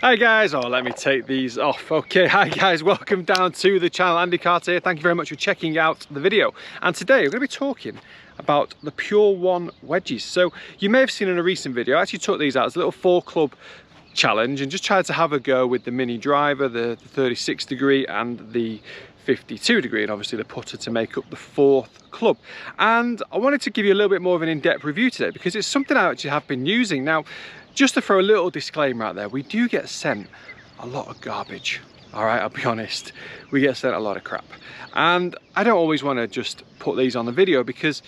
Hi guys, let me take these off. Okay, hi guys, welcome down to the channel. Andy Carter here. Thank you very much for checking out the video. And today we're going to be talking about the Pure One wedges. So you may have seen in a recent video, I actually took these out as a little 4-club challenge and just tried to have a go with the mini driver, the 36 degree and the 52 degree, and obviously the putter to make up the 4th club. And I wanted to give you a little bit more of an in-depth review today because it's something I actually have been using. Now, just to throw a little disclaimer out there, we do get sent a lot of garbage. All right, I'll be honest, we get sent a lot of crap. And I don't always want to just put these on the video because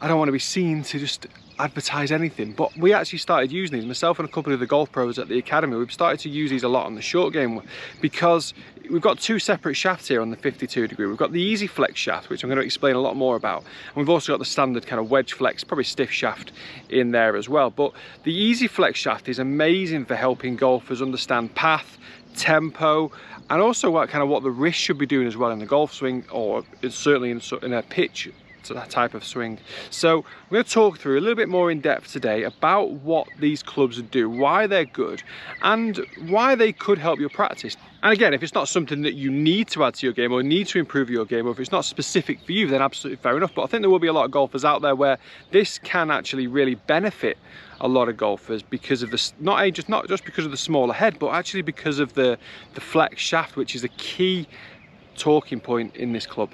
I don't want to be seen to just advertise anything. But we actually started using these, myself and a couple of the golf pros at the academy. We've started to use these a lot on the short game because we've got 2 separate shafts here on the 52 degree. We've got the easy flex shaft, which I'm going to explain a lot more about, and we've also got the standard kind of wedge flex, probably stiff shaft in there as well. But the easy flex shaft is amazing for helping golfers understand path, tempo, and also what the wrist should be doing as well in the golf swing, or certainly in a pitch, so that type of swing. So we're going to talk through a little bit more in depth today about what these clubs do, why they're good, and why they could help your practice. And again, if it's not something that you need to add to your game or need to improve your game, or if it's not specific for you, then absolutely fair enough. But I think there will be a lot of golfers out there where this can actually really benefit a lot of golfers because of this, not just because of the smaller head, but actually because of the flex shaft, which is a key talking point in this club.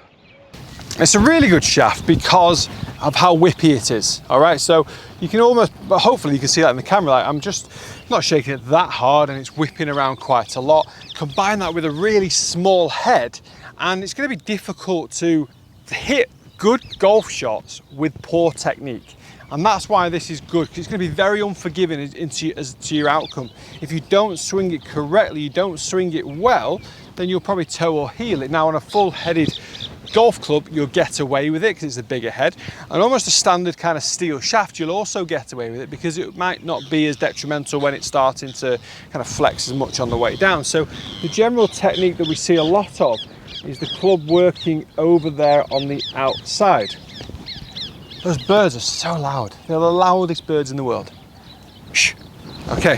It's a really good shaft because of how whippy it is. All right, so you can almost, but hopefully you can see that in the camera, like I'm just not shaking it that hard and it's whipping around quite a lot. Combine that with a really small head and it's going to be difficult to hit good golf shots with poor technique. And that's why this is good, because it's going to be very unforgiving to your outcome. If you don't swing it correctly, you don't swing it well, then you'll probably toe or heel it. Now on a full-headed golf club, you'll get away with it because it's a bigger head, and almost a standard kind of steel shaft, you'll also get away with it because it might not be as detrimental when it's starting to kind of flex as much on the way down. So the general technique that we see a lot of is the club working over there on the outside. Those birds are so loud. They're the loudest birds in the world. Shh. Okay,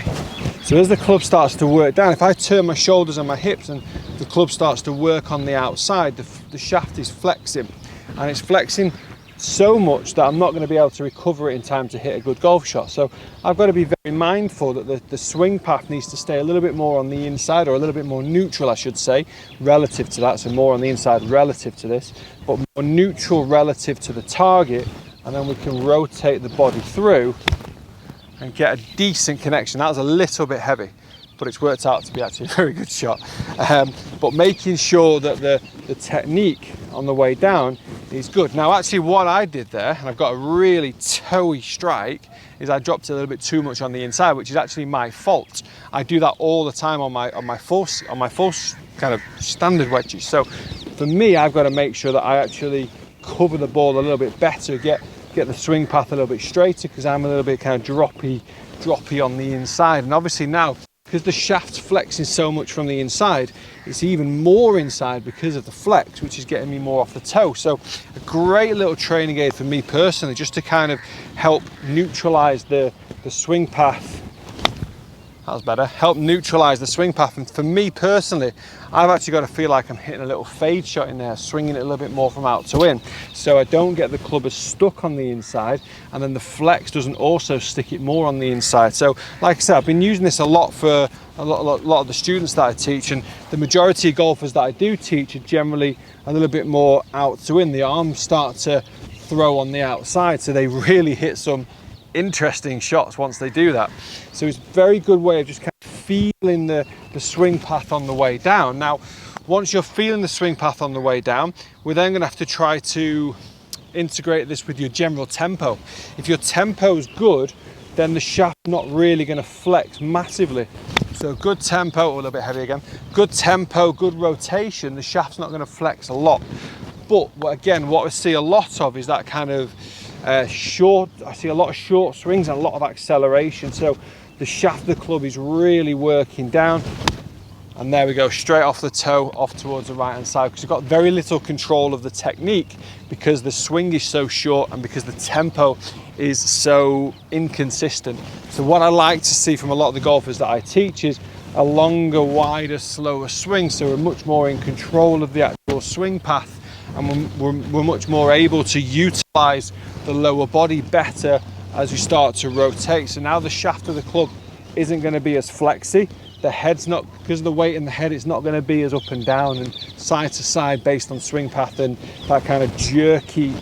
so as the club starts to work down, if I turn my shoulders and my hips and the club starts to work on the outside, the shaft is flexing, and it's flexing so much that I'm not going to be able to recover it in time to hit a good golf shot. So I've got to be very mindful that the swing path needs to stay a little bit more on the inside, or a little bit more neutral, I should say, relative to that. So more on the inside relative to this, but more neutral relative to the target, and then we can rotate the body through and get a decent connection. That was a little bit heavy, but it's worked out to be actually a very good shot. But making sure that the technique on the way down is good. Now actually what I did there, and I've got a really toey strike, is I dropped it a little bit too much on the inside, which is actually my fault. I do that all the time on my full kind of standard wedges. So for me, I've got to make sure that I actually cover the ball a little bit better, get the swing path a little bit straighter, because I'm a little bit kind of droppy on the inside. And obviously now, because the shaft's flexing so much from the inside, it's even more inside because of the flex, which is getting me more off the toe. So a great little training aid for me personally, just to kind of help neutralize the swing path. That was better. Help neutralize the swing path. And for me personally, I've actually got to feel like I'm hitting a little fade shot in there, swinging it a little bit more from out to in, so I don't get the club as stuck on the inside, and then the flex doesn't also stick it more on the inside. So like I said, I've been using this a lot for a lot of the students that I teach, and the majority of golfers that I do teach are generally a little bit more out to in. The arms start to throw on the outside, so they really hit some interesting shots once they do that. So it's a very good way of just kind of feeling the swing path on the way down. Now once you're feeling the swing path on the way down, we're then going to have to try to integrate this with your general tempo. If your tempo is good, then the shaft's not really going to flex massively. So good tempo, a little bit heavy again, good tempo, good rotation, the shaft's not going to flex a lot. But again, what I see a lot of is that kind of I see a lot of short swings and a lot of acceleration. So the shaft of the club is really working down, and there we go, straight off the toe, off towards the right hand side, because you've got very little control of the technique because the swing is so short and because the tempo is so inconsistent. So what I like to see from a lot of the golfers that I teach is a longer, wider, slower swing, so we're much more in control of the actual swing path, and we're much more able to utilize the lower body better as we start to rotate. So now the shaft of the club isn't going to be as flexy. The head's not, because of the weight in the head, it's not going to be as up and down and side to side based on swing path and that kind of jerky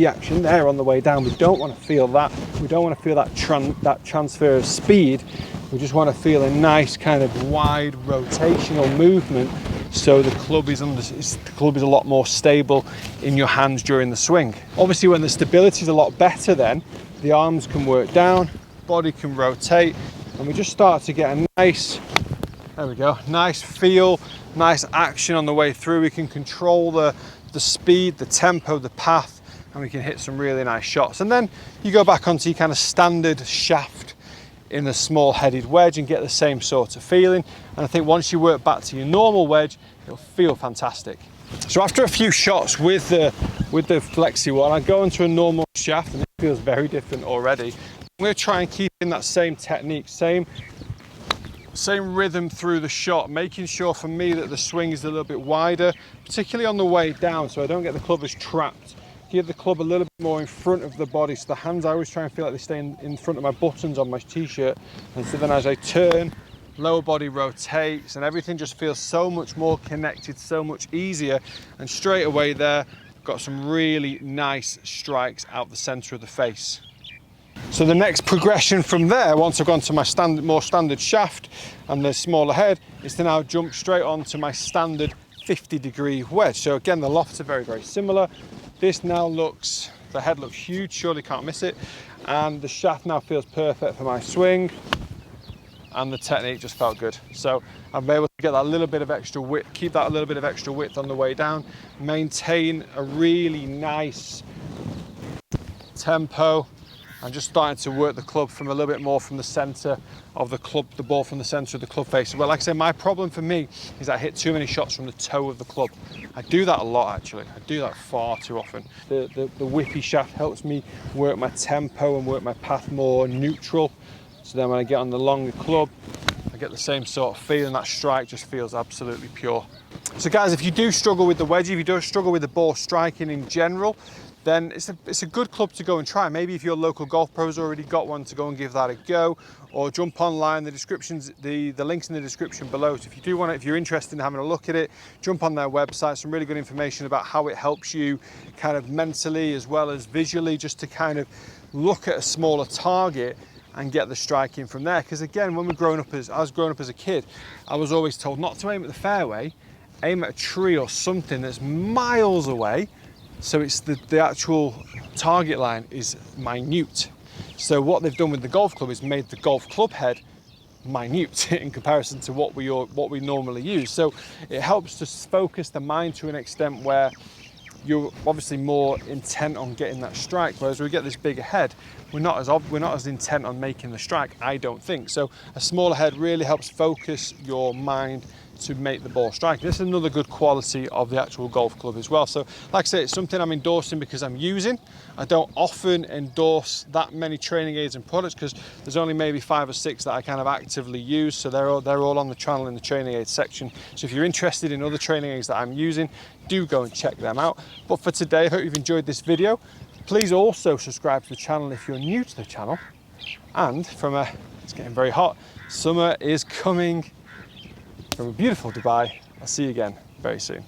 action there on the way down. We don't want to feel that. We don't want to feel that transfer of speed. We just want to feel a nice kind of wide rotational movement, so the club is a lot more stable in your hands during the swing. Obviously, when the stability is a lot better, then the arms can work down, body can rotate, and we just start to get a nice, there we go, nice feel, nice action on the way through. We can control the speed, the tempo, the path, and we can hit some really nice shots. And then you go back onto your kind of standard shaft in the small headed wedge and get the same sort of feeling. And I think once you work back to your normal wedge, it'll feel fantastic. So after a few shots with the flexi one, I go into a normal shaft and it feels very different already. I'm going to try and keep in that same technique, same rhythm through the shot, making sure for me that the swing is a little bit wider, particularly on the way down, so I don't get the club as trapped. Give the club a little bit more in front of the body, so the hands, I always try and feel like they stay in front of my buttons on my t-shirt, and so then as I turn, lower body rotates and everything just feels so much more connected, so much easier, and straight away there, got some really nice strikes out the center of the face. So the next progression from there, once I've gone to my more standard shaft and the smaller head, is to now jump straight onto my standard 50-degree wedge. So again, the lofts are very, very similar. This now looks, the head looks huge, surely can't miss it. And the shaft now feels perfect for my swing. And the technique just felt good. So I'm able to get that little bit of extra width, keep that a little bit of extra width on the way down, maintain a really nice tempo. I'm just starting to work the club from a little bit more from the center of the club, the ball from the center of the club face. Well, like I say, my problem for me is I hit too many shots from the toe of the club. I do that a lot, actually. I do that far too often. The whippy shaft helps me work my tempo and work my path more neutral. So then when I get on the longer club, I get the same sort of feeling. That strike just feels absolutely pure. So guys, if you do struggle with the wedgie, if you do struggle with the ball striking in general, then it's a good club to go and try. Maybe if your local golf pro's already got one, to go and give that a go, or jump online. The links in the description below. So if you're interested in having a look at it, jump on their website. Some really good information about how it helps you kind of mentally as well as visually, just to kind of look at a smaller target and get the striking from there. Because again, when I was growing up as a kid, I was always told not to aim at the fairway, aim at a tree or something that's miles away. So it's the actual target line is minute. So what they've done with the golf club is made the golf club head minute in comparison to what we normally use. So it helps to focus the mind to an extent where you're obviously more intent on getting that strike, whereas we get this bigger head, we're not as intent on making the strike, I don't think. So a smaller head really helps focus your mind to make the ball strike. This is another good quality of the actual golf club as well. So like I say, it's something I'm endorsing because I'm using. I don't often endorse that many training aids and products because there's only maybe 5 or 6 that I kind of actively use. So they're all on the channel in the training aids section. So if you're interested in other training aids that I'm using, do go and check them out. But for today, I hope you've enjoyed this video. Please also subscribe to the channel if you're new to the channel. And it's getting very hot. Summer is coming from a beautiful Dubai. I'll see you again very soon.